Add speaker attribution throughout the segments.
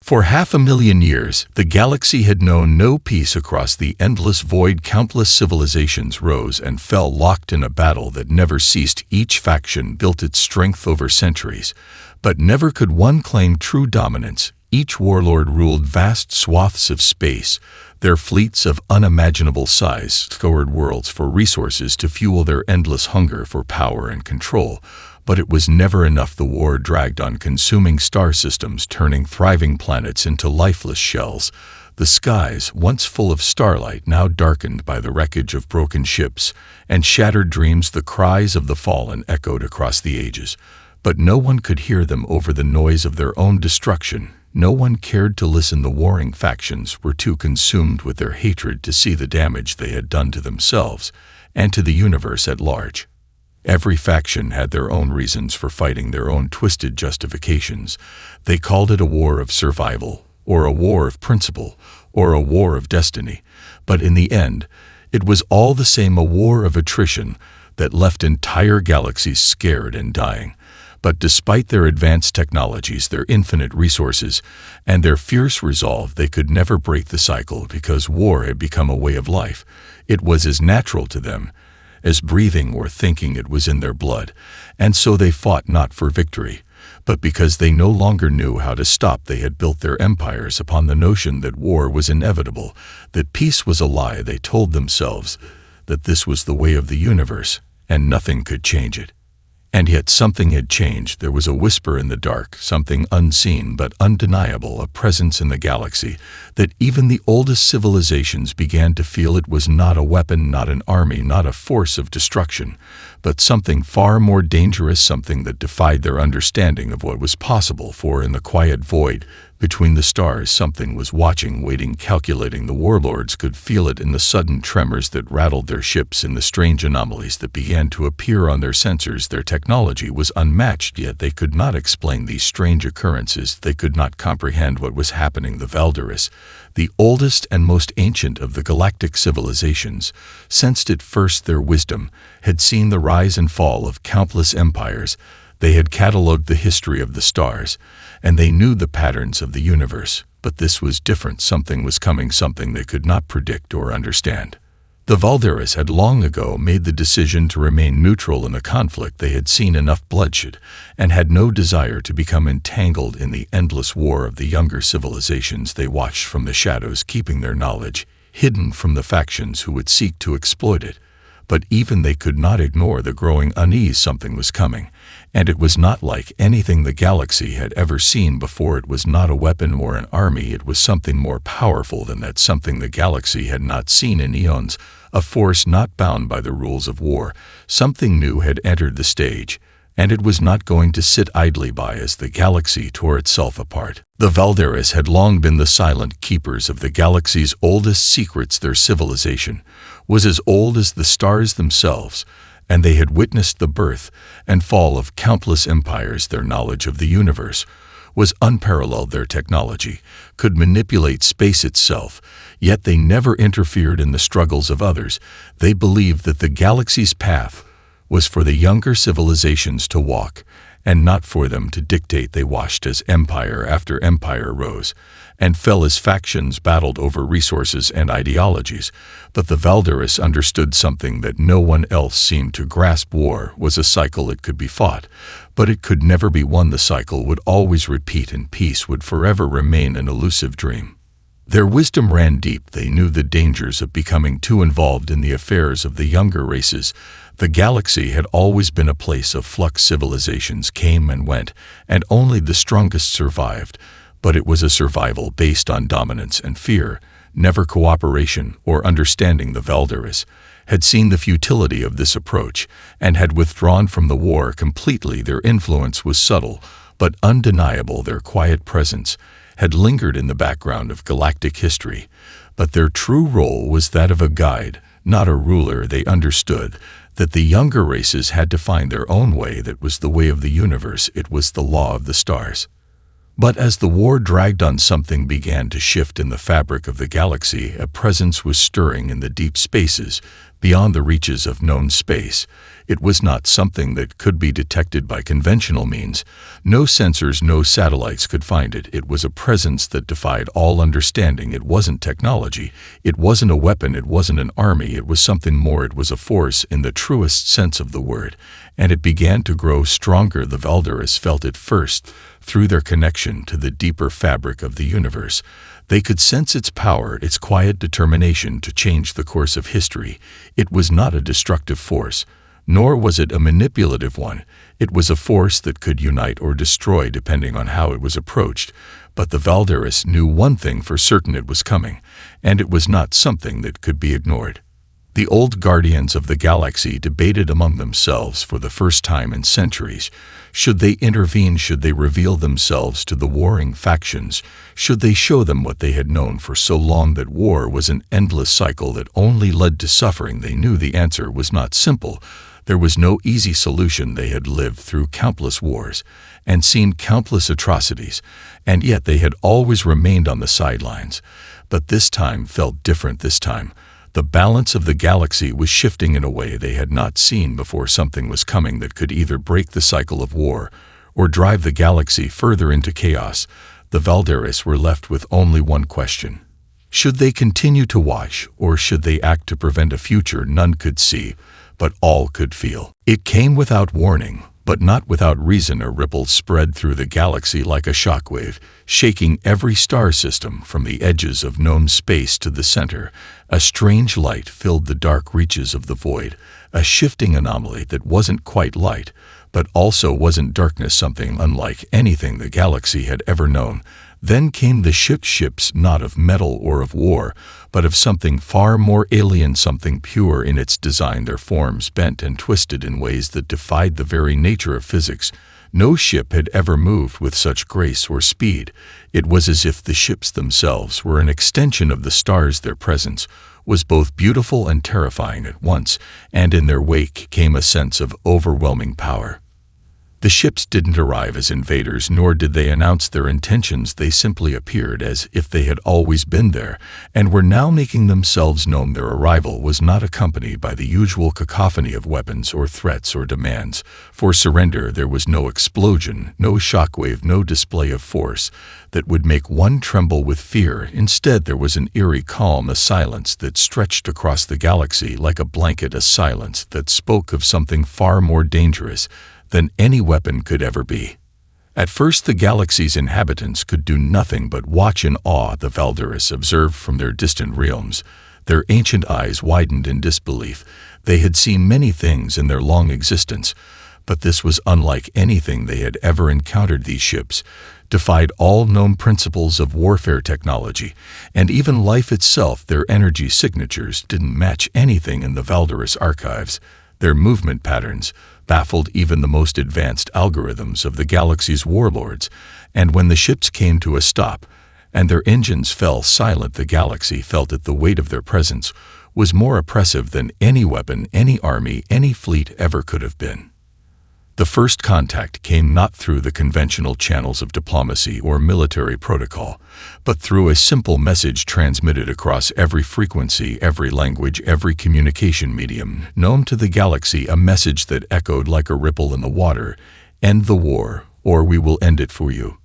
Speaker 1: For 500,000 years, the galaxy had known no peace. Across the endless void, countless civilizations rose and fell, locked in a battle that never ceased. Each faction built its strength over centuries, but never could one claim true dominance. Each warlord ruled vast swaths of space. Their fleets of unimaginable size scoured worlds for resources to fuel their endless hunger for power and control. But it was never enough. The war dragged on, consuming star systems, turning thriving planets into lifeless shells. The skies, once full of starlight, now darkened by the wreckage of broken ships and shattered dreams. The cries of the fallen echoed across the ages, but no one could hear them over the noise of their own destruction. No one cared to listen. The warring factions were too consumed with their hatred to see the damage they had done to themselves and to the universe at large. Every faction had their own reasons for fighting, their own twisted justifications. They called it a war of survival, or a war of principle, or a war of destiny. But in the end, it was all the same, a war of attrition that left entire galaxies scared and dying. But despite their advanced technologies, their infinite resources, and their fierce resolve, they could never break the cycle, because war had become a way of life. It was as natural to them as breathing or thinking. It was in their blood, and so they fought not for victory, but because they no longer knew how to stop. They had built their empires upon the notion that war was inevitable, that peace was a lie. They told themselves that this was the way of the universe, and nothing could change it. And yet something had changed. There was a whisper in the dark, something unseen but undeniable, a presence in the galaxy that even the oldest civilizations began to feel. It was not a weapon, not an army, not a force of destruction, but something far more dangerous, something that defied their understanding of what was possible. For in the quiet void between the stars, something was watching, waiting, calculating. The warlords could feel it in the sudden tremors that rattled their ships, in the strange anomalies that began to appear on their sensors. Their technology was unmatched, yet they could not explain these strange occurrences. They could not comprehend what was happening. The Valderis, the oldest and most ancient of the galactic civilizations, sensed it first. Their wisdom had seen the rise and fall of countless empires. They had catalogued the history of the stars, and they knew the patterns of the universe. But this was different. Something was coming, something they could not predict or understand. The Valderis had long ago made the decision to remain neutral in a conflict. They had seen enough bloodshed and had no desire to become entangled in the endless war of the younger civilizations. They watched from the shadows, keeping their knowledge hidden from the factions who would seek to exploit it. But even they could not ignore the growing unease. Something was coming, and it was not like anything the galaxy had ever seen before. It was not a weapon or an army. It was something more powerful than that, something the galaxy had not seen in eons, a force not bound by the rules of war. Something new had entered the stage, and it was not going to sit idly by as the galaxy tore itself apart. The Valderis had long been the silent keepers of the galaxy's oldest secrets. Their civilization was as old as the stars themselves, and they had witnessed the birth and fall of countless empires. Their knowledge of the universe was unparalleled. Their technology could manipulate space itself, yet they never interfered in the struggles of others. They believed that the galaxy's path was for the younger civilizations to walk, and not for them to dictate. They watched as empire after empire rose and fell, as factions battled over resources and ideologies. But the Valderis understood something that no one else seemed to grasp. War was a cycle. It could be fought, but it could never be won. The cycle would always repeat, and peace would forever remain an elusive dream. Their wisdom ran deep. They knew the dangers of becoming too involved in the affairs of the younger races. The galaxy had always been a place of flux. Civilizations came and went, and only the strongest survived. But it was a survival based on dominance and fear, never cooperation or understanding. The Valderis had seen the futility of this approach and had withdrawn from the war completely. Their influence was subtle but undeniable. Their quiet presence had lingered in the background of galactic history, but their true role was that of a guide, not a ruler. They understood that the younger races had to find their own way. That was the way of the universe. It was the law of the stars. But as the war dragged on, something began to shift in the fabric of the galaxy. A presence was stirring in the deep spaces, beyond the reaches of known space. It was not something that could be detected by conventional means. No sensors, no satellites could find it. It was a presence that defied all understanding. It wasn't technology. It wasn't a weapon. It wasn't an army. It was something more. It was a force in the truest sense of the word. And it began to grow stronger. The Valderis felt it first, through their connection to the deeper fabric of the universe. They could sense its power, its quiet determination to change the course of history. It was not a destructive force, nor was it a manipulative one. It was a force that could unite or destroy depending on how it was approached. But the Valderis knew one thing for certain: it was coming, and it was not something that could be ignored. The old guardians of the galaxy debated among themselves for the first time in centuries. Should they intervene? Should they reveal themselves to the warring factions? Should they show them what they had known for so long, that war was an endless cycle that only led to suffering? They knew the answer was not simple. There was no easy solution. They had lived through countless wars and seen countless atrocities, and yet they had always remained on the sidelines. But this time felt different. This time, the balance of the galaxy was shifting in a way they had not seen before. Something was coming that could either break the cycle of war or drive the galaxy further into chaos. The Valderis were left with only one question. Should they continue to watch, or should they act to prevent a future none could see, but all could feel? It came without warning, but not without reason. A ripple spread through the galaxy like a shockwave, shaking every star system from the edges of known space to the center. A strange light filled the dark reaches of the void, a shifting anomaly that wasn't quite light, but also wasn't darkness, something unlike anything the galaxy had ever known. Then came the ships, not of metal or of war, but of something far more alien, something pure in its design. Their forms bent and twisted in ways that defied the very nature of physics. No ship had ever moved with such grace or speed. It was as if the ships themselves were an extension of the stars. Their presence was both beautiful and terrifying at once, and in their wake came a sense of overwhelming power. The ships didn't arrive as invaders, nor did they announce their intentions. They simply appeared as if they had always been there, and were now making themselves known. Their arrival was not accompanied by the usual cacophony of weapons or threats or demands for surrender. There was no explosion, no shockwave, no display of force that would make one tremble with fear. Instead, there was an eerie calm, a silence that stretched across the galaxy like a blanket, a silence that spoke of something far more dangerous than any weapon could ever be. At first, the galaxy's inhabitants could do nothing but watch in awe. The Valderis observed from their distant realms. Their ancient eyes widened in disbelief. They had seen many things in their long existence, but this was unlike anything they had ever encountered. These ships defied all known principles of warfare technology, and even life itself. Their energy signatures didn't match anything in the Valderis archives. Their movement patterns baffled even the most advanced algorithms of the galaxy's warlords, and when the ships came to a stop and their engines fell silent, the galaxy felt that the weight of their presence was more oppressive than any weapon, any army, any fleet ever could have been. The first contact came not through the conventional channels of diplomacy or military protocol, but through a simple message transmitted across every frequency, every language, every communication medium known to the galaxy, a message that echoed like a ripple in the water: "End the war, or we will end it for you."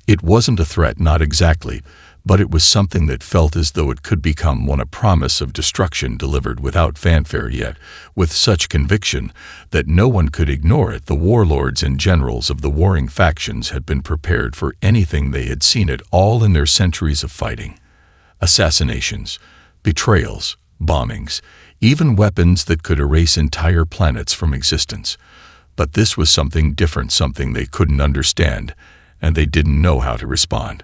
Speaker 1: It wasn't a threat, not exactly, but it was something that felt as though it could become one, a promise of destruction delivered without fanfare, yet with such conviction that no one could ignore it. The warlords and generals of the warring factions had been prepared for anything. They had seen it all in their centuries of fighting. Assassinations, betrayals, bombings, even weapons that could erase entire planets from existence. But this was something different, something they couldn't understand, and they didn't know how to respond.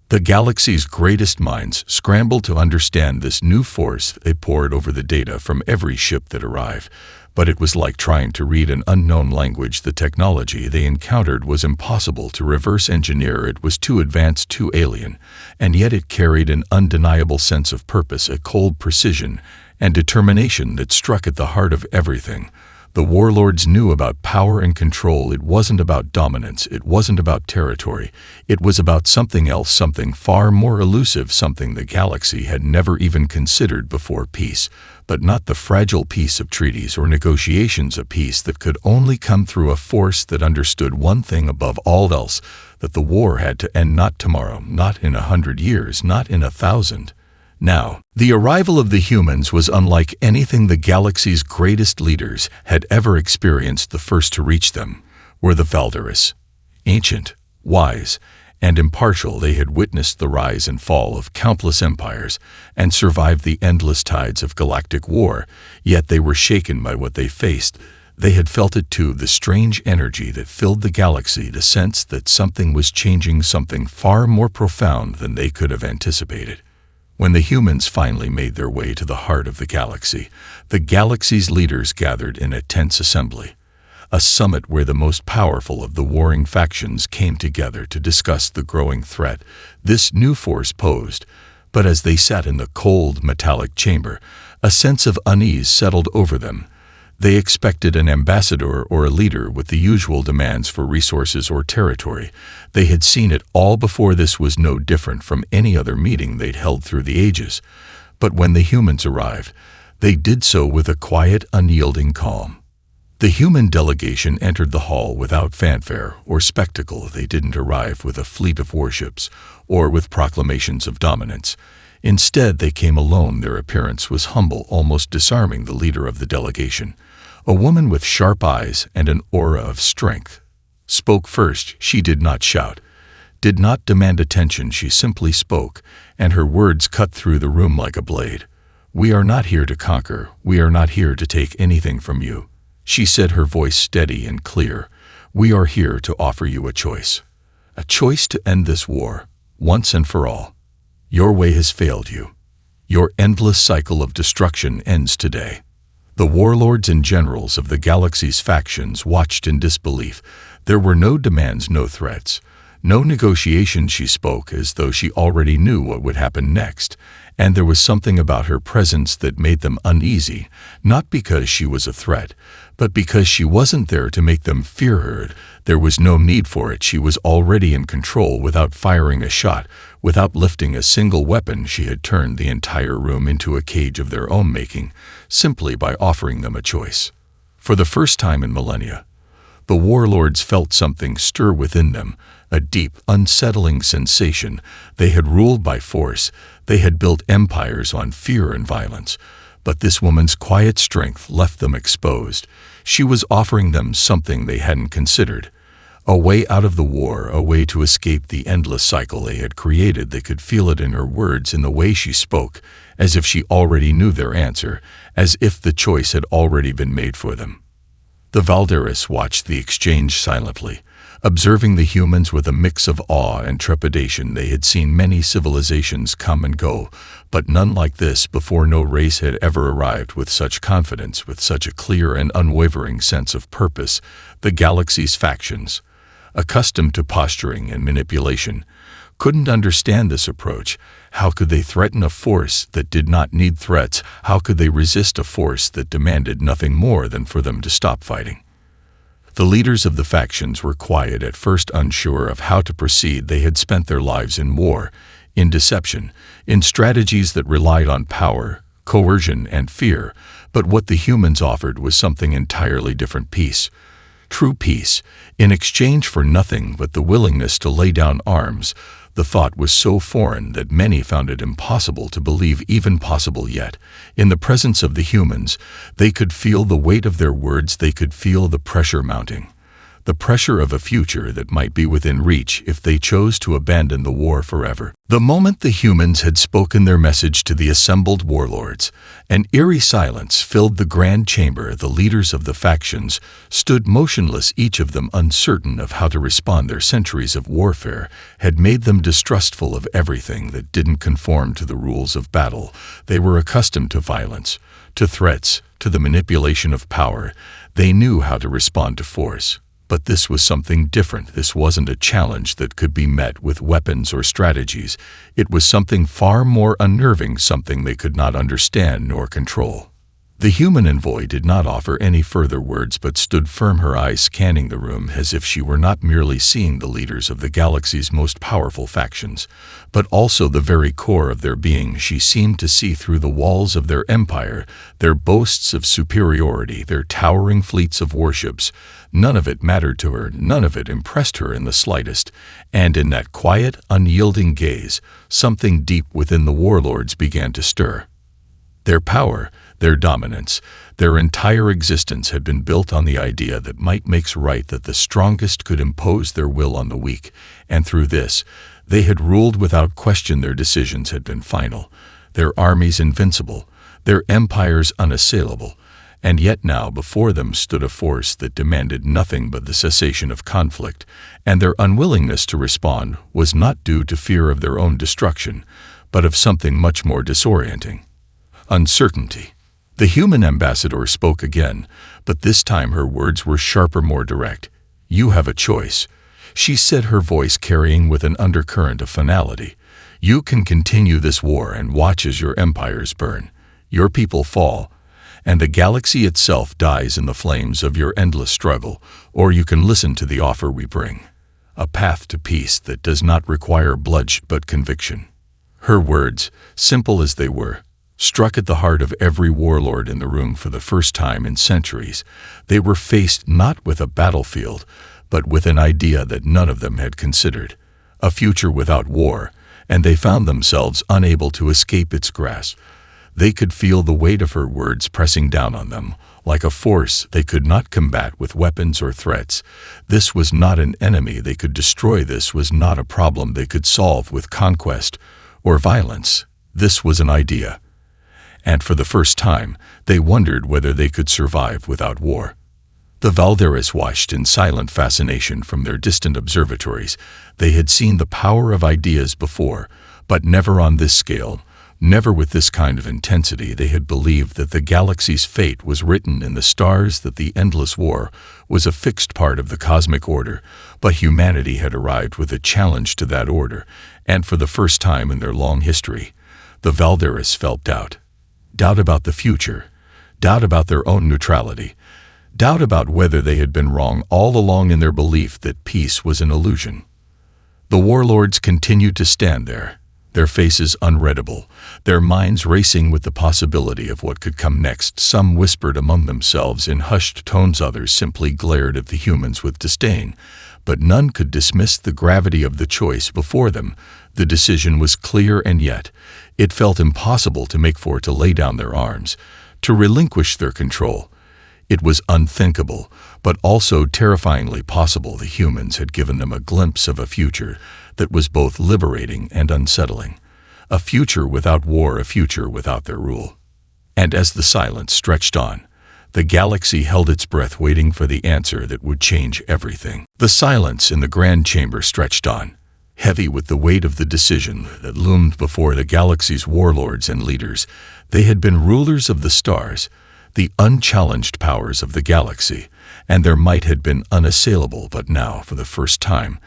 Speaker 1: The galaxy's greatest minds scrambled to understand this new force. They pored over the data from every ship that arrived, but it was like trying to read an unknown language. The technology they encountered was impossible to reverse engineer. It was too advanced, too alien, and yet it carried an undeniable sense of purpose, a cold precision and determination that struck at the heart of everything. The warlords knew about power and control. It wasn't about dominance. It wasn't about territory. It was about something else, something far more elusive, something the galaxy had never even considered before. Peace, but not the fragile peace of treaties or negotiations, a peace that could only come through a force that understood one thing above all else, that the war had to end, not tomorrow, not in 100 years, not in 1,000. Now, the arrival of the humans was unlike anything the galaxy's greatest leaders had ever experienced. The first to reach them were the Valderis. Ancient, wise, and impartial, they had witnessed the rise and fall of countless empires and survived the endless tides of galactic war, yet they were shaken by what they faced. They had felt it too, the strange energy that filled the galaxy, the sense that something was changing, something far more profound than they could have anticipated. When the humans finally made their way to the heart of the galaxy's leaders gathered in a tense assembly, a summit where the most powerful of the warring factions came together to discuss the growing threat this new force posed. But as they sat in the cold, metallic chamber, a sense of unease settled over them. They expected an ambassador or a leader with the usual demands for resources or territory. They had seen it all before. This was no different from any other meeting they'd held through the ages. But when the humans arrived, they did so with a quiet, unyielding calm. The human delegation entered the hall without fanfare or spectacle. They didn't arrive with a fleet of warships or with proclamations of dominance. Instead, they came alone. Their appearance was humble, almost disarming. The leader of the delegation, a woman with sharp eyes and an aura of strength, spoke first. She did not shout, did not demand attention. She simply spoke, and her words cut through the room like a blade. "We are not here to conquer. We are not here to take anything from you," she said, her voice steady and clear. "We are here to offer you a choice to end this war, once and for all. Your way has failed you. Your endless cycle of destruction ends today." The warlords and generals of the galaxy's factions watched in disbelief. There were no demands, no threats, no negotiations. She spoke as though she already knew what would happen next, and there was something about her presence that made them uneasy, not because she was a threat, but because she wasn't there to make them fear her. There was no need for it. She was already in control. Without firing a shot, without lifting a single weapon, she had turned the entire room into a cage of their own making, simply by offering them a choice. For the first time in millennia, the warlords felt something stir within them, a deep, unsettling sensation. They had ruled by force. They had built empires on fear and violence. But this woman's quiet strength left them exposed. She was offering them something they hadn't considered. A way out of the war, a way to escape the endless cycle they had created. They could feel it in her words, in the way she spoke, as if she already knew their answer, as if the choice had already been made for them. The Valderis watched the exchange silently, observing the humans with a mix of awe and trepidation. They had seen many civilizations come and go, but none like this before. No race had ever arrived with such confidence, with such a clear and unwavering sense of purpose. The galaxy's factions, accustomed to posturing and manipulation, couldn't understand this approach. How could they threaten a force that did not need threats? How could they resist a force that demanded nothing more than for them to stop fighting? The leaders of the factions were quiet at first, unsure of how to proceed. They had spent their lives in war, in deception, in strategies that relied on power, coercion, and fear. But what the humans offered was something entirely different: peace. True peace, in exchange for nothing but the willingness to lay down arms. The thought was so foreign that many found it impossible to believe even possible. Yet, in the presence of the humans, they could feel the weight of their words. They could feel the pressure mounting. The pressure of a future that might be within reach if they chose to abandon the war forever. The moment the humans had spoken their message to the assembled warlords, an eerie silence filled the grand chamber. The leaders of the factions stood motionless, each of them uncertain of how to respond. Their centuries of warfare had made them distrustful of everything that didn't conform to the rules of battle. They were accustomed to violence, to threats, to the manipulation of power. They knew how to respond to force. But this was something different. This wasn't a challenge that could be met with weapons or strategies. It was something far more unnerving, something they could not understand nor control. The human envoy did not offer any further words but stood firm, her eyes scanning the room as if she were not merely seeing the leaders of the galaxy's most powerful factions, but also the very core of their being. She seemed to see through the walls of their empire, their boasts of superiority, their towering fleets of warships. None of it mattered to her, none of it impressed her in the slightest, and in that quiet, unyielding gaze, something deep within the warlords began to stir. Their power, their dominance, their entire existence had been built on the idea that might makes right, that the strongest could impose their will on the weak, and through this, they had ruled without question. Their decisions had been final, their armies invincible, their empires unassailable, and yet now before them stood a force that demanded nothing but the cessation of conflict, and their unwillingness to respond was not due to fear of their own destruction, but of something much more disorienting. Uncertainty. The human ambassador spoke again, but this time her words were sharper, more direct. "You have a choice," she said, her voice carrying with an undercurrent of finality. "You can continue this war and watch as your empires burn, your people fall, and the galaxy itself dies in the flames of your endless struggle, or you can listen to the offer we bring, a path to peace that does not require bloodshed but conviction." Her words, simple as they were, struck at the heart of every warlord in the room. For the first time in centuries, they were faced not with a battlefield, but with an idea that none of them had considered, a future without war, and they found themselves unable to escape its grasp. They could feel the weight of her words pressing down on them, like a force they could not combat with weapons or threats. This was not an enemy they could destroy. This was not a problem they could solve with conquest or violence. This was an idea. And for the first time, they wondered whether they could survive without war. The Valderes watched in silent fascination from their distant observatories. They had seen the power of ideas before, but never on this scale, never with this kind of intensity. They had believed that the galaxy's fate was written in the stars, that the endless war was a fixed part of the cosmic order, but humanity had arrived with a challenge to that order, and for the first time in their long history, the Valderes felt doubt. Doubt about the future, doubt about their own neutrality, doubt about whether they had been wrong all along in their belief that peace was an illusion. The warlords continued to stand there, their faces unreadable, their minds racing with the possibility of what could come next. Some whispered among themselves in hushed tones, others simply glared at the humans with disdain, but none could dismiss the gravity of the choice before them. The decision was clear, and yet it felt impossible to make, for to lay down their arms, to relinquish their control. It was unthinkable, but also terrifyingly possible. The humans had given them a glimpse of a future that was both liberating and unsettling, a future without war, a future without their rule. And as the silence stretched on, the galaxy held its breath, waiting for the answer that would change everything. The silence in the grand chamber stretched on, heavy with the weight of the decision that loomed before the galaxy's warlords and leaders. They had been rulers of the stars, the unchallenged powers of the galaxy, and their might had been unassailable. But now, for the first time,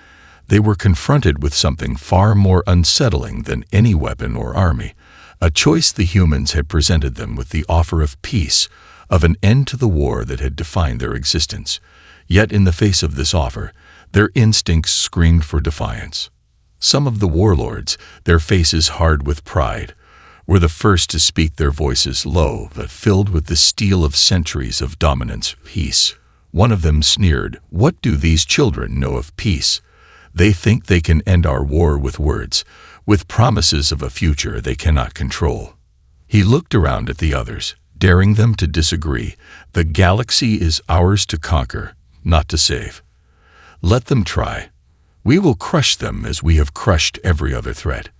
Speaker 1: they were confronted with something far more unsettling than any weapon or army. A choice. The humans had presented them with the offer of peace, of an end to the war that had defined their existence. Yet in the face of this offer, their instincts screamed for defiance. Some of the warlords, their faces hard with pride, were the first to speak, their voices low but filled with the steel of centuries of dominance. "Peace." One of them sneered. "What do these children know of peace? They think they can end our war with words, with promises of a future they cannot control." He looked around at the others, daring them to disagree. "The galaxy is ours to conquer, not to save. Let them try. We will crush them as we have crushed every other threat."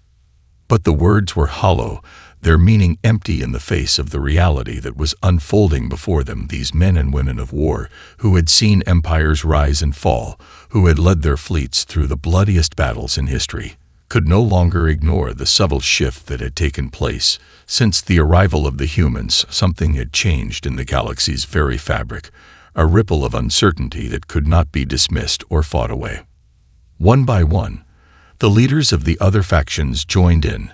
Speaker 1: But the words were hollow, their meaning empty in the face of the reality that was unfolding before them. These men and women of war, who had seen empires rise and fall, who had led their fleets through the bloodiest battles in history, could no longer ignore the subtle shift that had taken place. Since the arrival of the humans, something had changed in the galaxy's very fabric, a ripple of uncertainty that could not be dismissed or fought away. One by one, the leaders of the other factions joined in,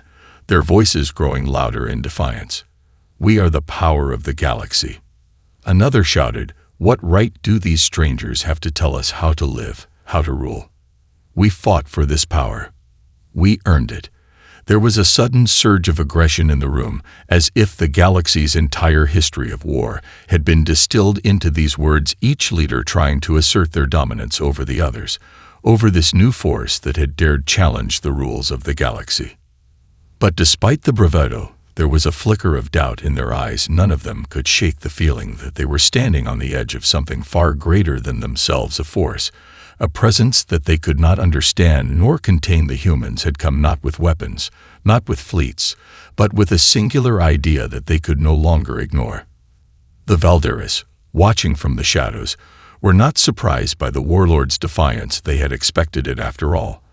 Speaker 1: their voices growing louder in defiance. "We are the power of the galaxy." Another shouted, "What right do these strangers have to tell us how to live, how to rule? We fought for this power. We earned it." There was a sudden surge of aggression in the room, as if the galaxy's entire history of war had been distilled into these words, each leader trying to assert their dominance over the others, over this new force that had dared challenge the rules of the galaxy. But despite the bravado, there was a flicker of doubt in their eyes. None of them could shake the feeling that they were standing on the edge of something far greater than themselves, a force, a presence that they could not understand nor contain. The humans had come not with weapons, not with fleets, but with a singular idea that they could no longer ignore. The Valderas, watching from the shadows, were not surprised by the warlord's defiance. They had expected it after all.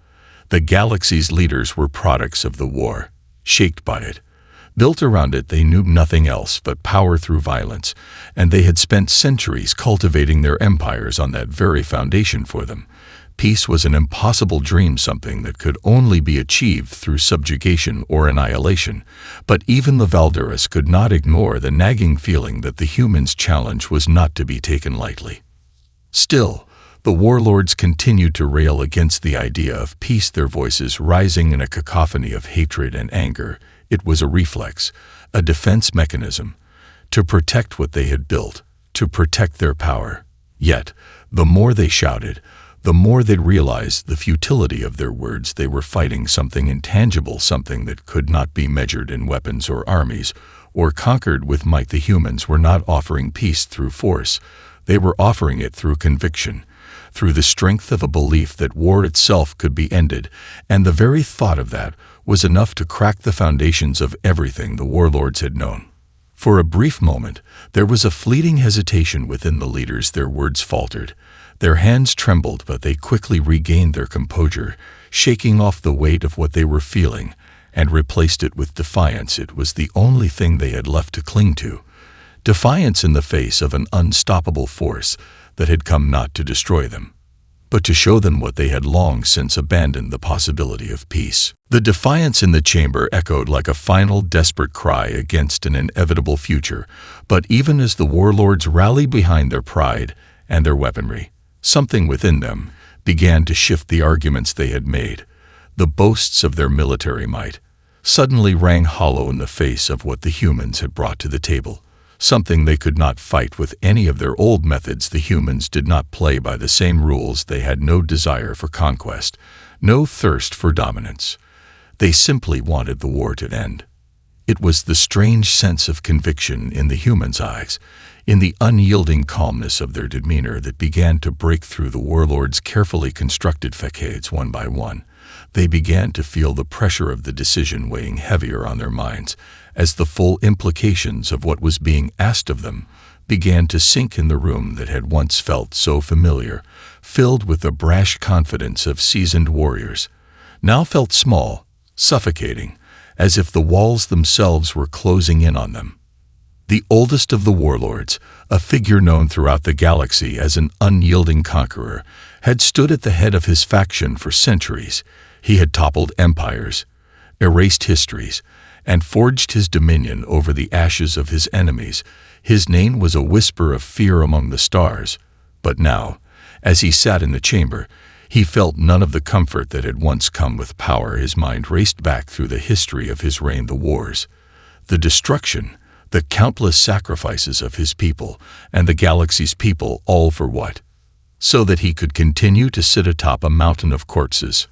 Speaker 1: The galaxy's leaders were products of the war, shaped by it. Built around it, they knew nothing else but power through violence, and they had spent centuries cultivating their empires on that very foundation. For them, peace was an impossible dream, something that could only be achieved through subjugation or annihilation. But even the Valderas could not ignore the nagging feeling that the humans' challenge was not to be taken lightly. Still, the warlords continued to rail against the idea of peace, their voices rising in a cacophony of hatred and anger. It was a reflex, a defense mechanism, to protect what they had built, to protect their power. Yet, the more they shouted, the more they realized the futility of their words. They were fighting something intangible, something that could not be measured in weapons or armies, or conquered with might. The humans were not offering peace through force. They were offering it through conviction, through the strength of a belief that war itself could be ended, and the very thought of that was enough to crack the foundations of everything the warlords had known. For a brief moment, there was a fleeting hesitation within the leaders. Their words faltered. Their hands trembled, but they quickly regained their composure, shaking off the weight of what they were feeling, and replaced it with defiance. It was the only thing they had left to cling to. Defiance in the face of an unstoppable force that had come not to destroy them, but to show them what they had long since abandoned, the possibility of peace. The defiance in the chamber echoed like a final desperate cry against an inevitable future. But even as the warlords rallied behind their pride and their weaponry, something within them began to shift. The arguments they had made, the boasts of their military might, suddenly rang hollow in the face of what the humans had brought to the table. Something they could not fight with any of their old methods. The humans did not play by the same rules. They had no desire for conquest, no thirst for dominance. They simply wanted the war to end. It was the strange sense of conviction in the humans' eyes, in the unyielding calmness of their demeanor, that began to break through the warlords' carefully constructed facades. One by one, they began to feel the pressure of the decision weighing heavier on their minds, as the full implications of what was being asked of them began to sink in. The room that had once felt so familiar, filled with the brash confidence of seasoned warriors, now felt small, suffocating, as if the walls themselves were closing in on them. The oldest of the warlords, a figure known throughout the galaxy as an unyielding conqueror, had stood at the head of his faction for centuries. He had toppled empires, erased histories, and forged his dominion over the ashes of his enemies. His name was a whisper of fear among the stars. But now, as he sat in the chamber, he felt none of the comfort that had once come with power. His mind raced back through the history of his reign, the wars, the destruction, the countless sacrifices of his people and the galaxy's people, all for what? So that he could continue to sit atop a mountain of corpses.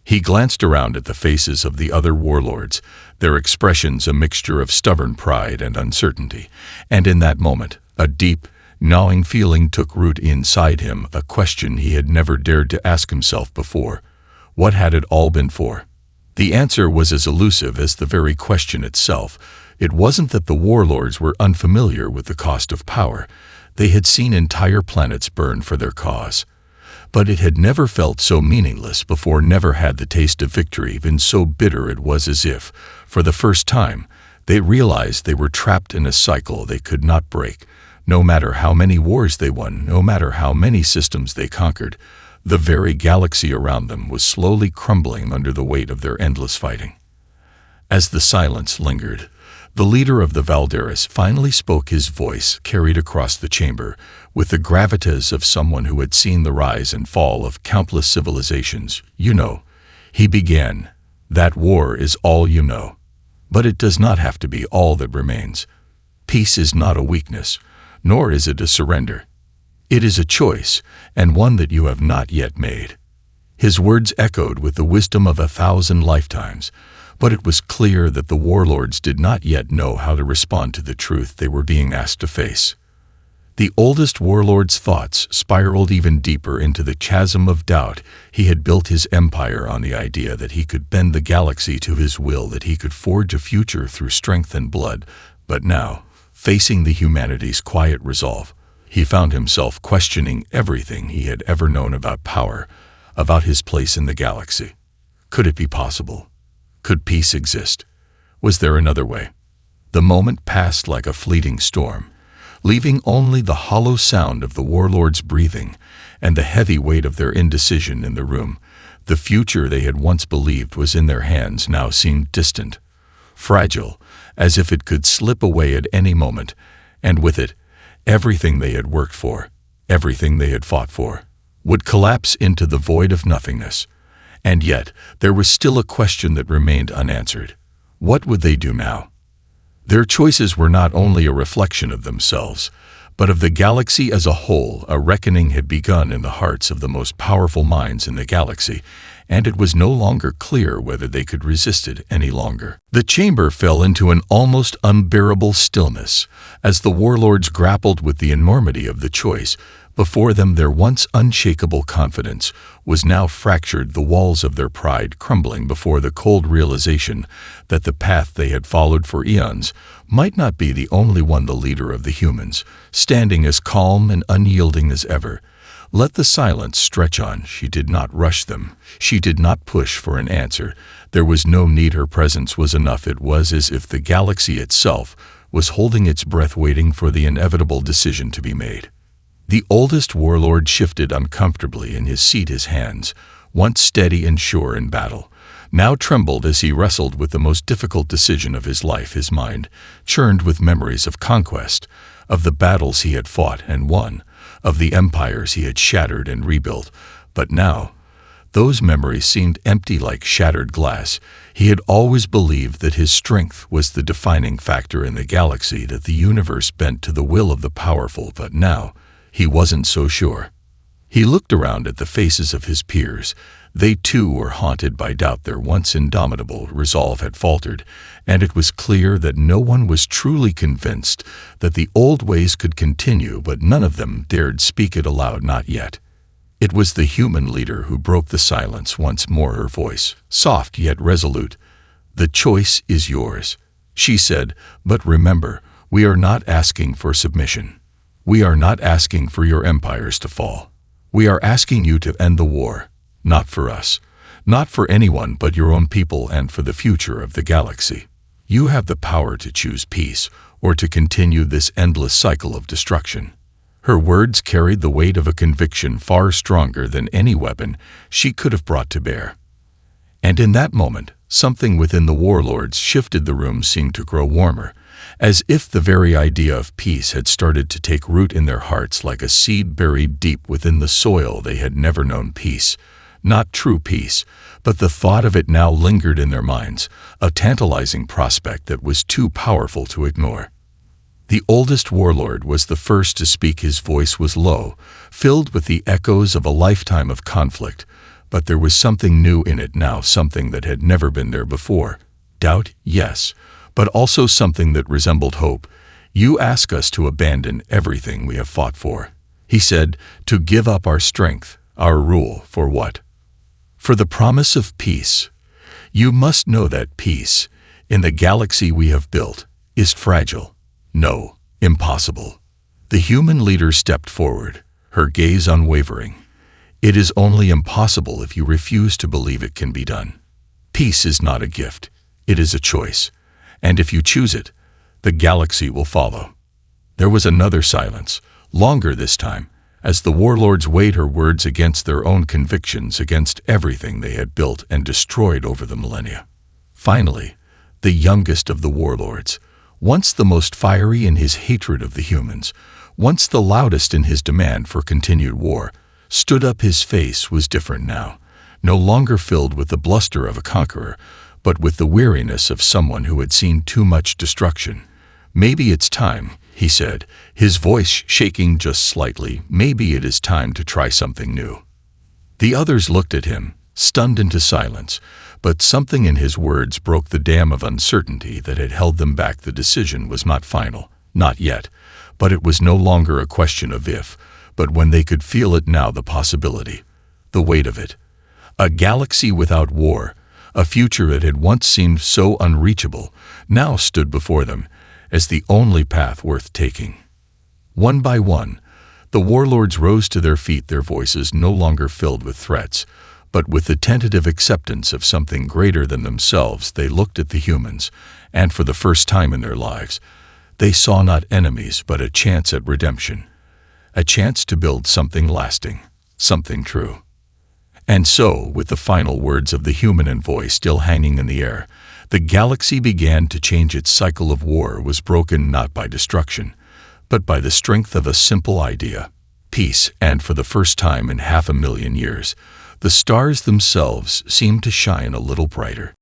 Speaker 1: He glanced around at the faces of the other warlords, their expressions a mixture of stubborn pride and uncertainty, and in that moment, a deep, gnawing feeling took root inside him, a question he had never dared to ask himself before. What had it all been for? The answer was as elusive as the very question itself. It wasn't that the warlords were unfamiliar with the cost of power. They had seen entire planets burn for their cause. But it had never felt so meaningless before, never had the taste of victory been so bitter. It was as if, for the first time, they realized they were trapped in a cycle they could not break. No matter how many wars they won, no matter how many systems they conquered, the very galaxy around them was slowly crumbling under the weight of their endless fighting. As the silence lingered, The leader of the Valderas finally spoke. His voice carried across the chamber with the gravitas of someone who had seen the rise and fall of countless civilizations. "You know," he began, "that war is all you know. But it does not have to be all that remains. Peace is not a weakness, nor is it a surrender. It is a choice, and one that you have not yet made." His words echoed with the wisdom of 1,000 lifetimes, but it was clear that the warlords did not yet know how to respond to the truth they were being asked to face. The oldest warlord's thoughts spiraled even deeper into the chasm of doubt. He had built his empire on the idea that he could bend the galaxy to his will, that he could forge a future through strength and blood. But now, facing the humanity's quiet resolve, he found himself questioning everything he had ever known about power, about his place in the galaxy. Could it be possible? Could peace exist? Was there another way? The moment passed like a fleeting storm, leaving only the hollow sound of the warlords' breathing and the heavy weight of their indecision in the room. The future they had once believed was in their hands now seemed distant, fragile, as if it could slip away at any moment, and with it, everything they had worked for, everything they had fought for, would collapse into the void of nothingness. And yet, there was still a question that remained unanswered. What would they do now? Their choices were not only a reflection of themselves, but of the galaxy as a whole. A reckoning had begun in the hearts of the most powerful minds in the galaxy, and it was no longer clear whether they could resist it any longer. The chamber fell into an almost unbearable stillness as the warlords grappled with the enormity of the choice. Before them, their once unshakable confidence was now fractured, the walls of their pride crumbling before the cold realization that the path they had followed for eons might not be the only one. The leader of the humans, standing as calm and unyielding as ever, let the silence stretch on. She did not rush them. She did not push for an answer. There was no need. Her presence was enough. It was as if the galaxy itself was holding its breath, waiting for the inevitable decision to be made. The oldest warlord shifted uncomfortably in his seat. His hands, once steady and sure in battle, now trembled as he wrestled with the most difficult decision of his life. His mind churned with memories of conquest, of the battles he had fought and won, of the empires he had shattered and rebuilt. But now, those memories seemed empty, like shattered glass. He had always believed that his strength was the defining factor in the galaxy, that the universe bent to the will of the powerful, but now, he wasn't so sure. He looked around at the faces of his peers. They too were haunted by doubt. Their once indomitable resolve had faltered, and it was clear that no one was truly convinced that the old ways could continue, but none of them dared speak it aloud. Not yet. It was the human leader who broke the silence once more, her voice, soft yet resolute. "The choice is yours," she said, "but remember, we are not asking for submission. We are not asking for your empires to fall. We are asking you to end the war, not for us, not for anyone but your own people and for the future of the galaxy. You have the power to choose peace or to continue this endless cycle of destruction." Her words carried the weight of a conviction far stronger than any weapon she could have brought to bear. And in that moment, something within the warlords shifted. The room seemed to grow warmer, as if the very idea of peace had started to take root in their hearts like a seed buried deep within the soil. They had never known peace, not true peace, but the thought of it now lingered in their minds, a tantalizing prospect that was too powerful to ignore. The oldest warlord was the first to speak. His voice was low, filled with the echoes of a lifetime of conflict, but there was something new in it now, something that had never been there before. Doubt, yes, but also something that resembled hope. "You ask us to abandon everything we have fought for," he said, "to give up our strength, our rule, for what? For the promise of peace. You must know that peace, in the galaxy we have built, is fragile. No, impossible." The human leader stepped forward, her gaze unwavering. "It is only impossible if you refuse to believe it can be done. Peace is not a gift, it is a choice. And if you choose it, the galaxy will follow." There was another silence, longer this time, as the warlords weighed her words against their own convictions, against everything they had built and destroyed over the millennia. Finally, the youngest of the warlords, Once the most fiery in his hatred of the humans, once the loudest in his demand for continued war, stood up. His face was different now, no longer filled with the bluster of a conqueror, but with the weariness of someone who had seen too much destruction. "Maybe it's time," he said, his voice shaking just slightly. "Maybe it is time to try something new." The others looked at him, stunned into silence, but something in his words broke the dam of uncertainty that had held them back. The decision was not final, not yet, but it was no longer a question of if, but when they could feel it now, the possibility, the weight of it. A galaxy without war, a future that had once seemed so unreachable, now stood before them as the only path worth taking. One by one, the warlords rose to their feet, their voices no longer filled with threats, but with the tentative acceptance of something greater than themselves. They looked at the humans, and for the first time in their lives, they saw not enemies but a chance at redemption, a chance to build something lasting, something true. And so, with the final words of the human and voice still hanging in the air, the galaxy began to change. Its cycle of war was broken not by destruction, but by the strength of a simple idea, peace. And for the first time in 500,000 years, the stars themselves seemed to shine a little brighter.